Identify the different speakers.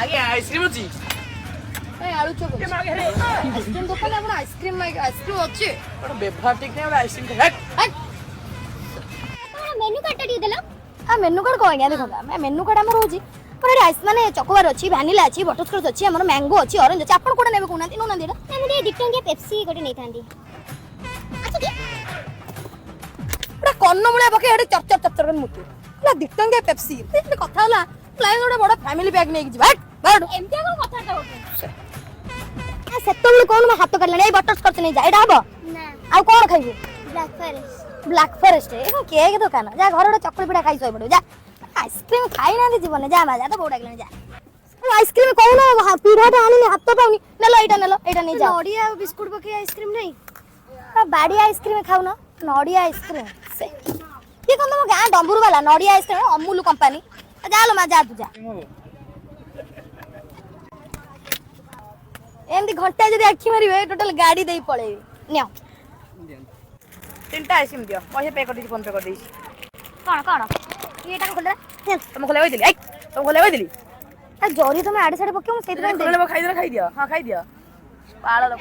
Speaker 1: ଆଜ୍ଞା ଆଇସ୍କ୍ରିମ ଅଛି
Speaker 2: ଏ ଆଳୁ ଚପ ଅଛି। ଆଇସ୍କ୍ରିମ ଦୋକାନ ଆପଣ ଆଇସ୍କ୍ରିମ ଅଛି
Speaker 1: କଣ ବ୍ୟବହାର ଠିକ ନାହିଁ ଗୋଟେ ଆଇସ୍କ୍ରିମ ଖାଇ
Speaker 3: मेनू कार्ड टी देला
Speaker 2: मेनू कार्ड कह देखो मेनू कार्ड आम रोज आइस माने चॉकबार अच्छी वैनिला अच्छी बटरस्कॉच अच्छी हमर मैंगो अच्छी ऑरेंज अच्छी आपण कोडा नेबे कोना नो ना देडा
Speaker 3: ना मुझे डिटंगे पेप्सी गोटे नहीं थांदी अच्छा की
Speaker 2: पूरा कन्न मुळे पके हेड चप चप चप चप मुतु ना दिटंगे पेप्सी ते कथा होला लाइन गोटे बड़ फैमिली पैक नै कि हट बड़
Speaker 3: एमती को कथा तो
Speaker 2: आ सेतबेले कोन में हाथ करले ए बटरस्कॉच नै जा एडा हबो
Speaker 3: ना
Speaker 2: आ कोन खाइबो
Speaker 3: ब्लैक
Speaker 2: ब्लैक फॉरेस्ट
Speaker 3: फॉरेस्ट
Speaker 2: ए केक दुकान जा घर गोटे चकली पिठा खाई सोय पड़ो जा आइसक्रीम खाई ना जीवन जा मा जा तो बोडा गले जा आइसक्रीम कहून पीढ़ाटा आनी हाथ पाऊनी नेलो एटा नहीं जाओ
Speaker 3: नडिया बिस्कुट पके आइसक्रीम नहीं
Speaker 2: बाड़ी आइसक्रीम खाऊ ना नडिया आइसक्रीम से ये कौन तुम गाँ डम्बुर वाला नडिया आइसक्रीम अमूल कंपनी जा लो मा जा तू जा एमती घंटा जब आखि मारे टोटल गाड़ी दे पड़े नियो 3टा आइसक्रीम दियो पैसे पे कर दी फोन पे कर दी
Speaker 3: कौन ये टाको खोल
Speaker 2: तुम खोले दिली आई तुम खोले दिली आ जोरी तुम आड़े साड़े पक्के मु सेति
Speaker 1: खाई दिया हां खाई दिया पाला लोक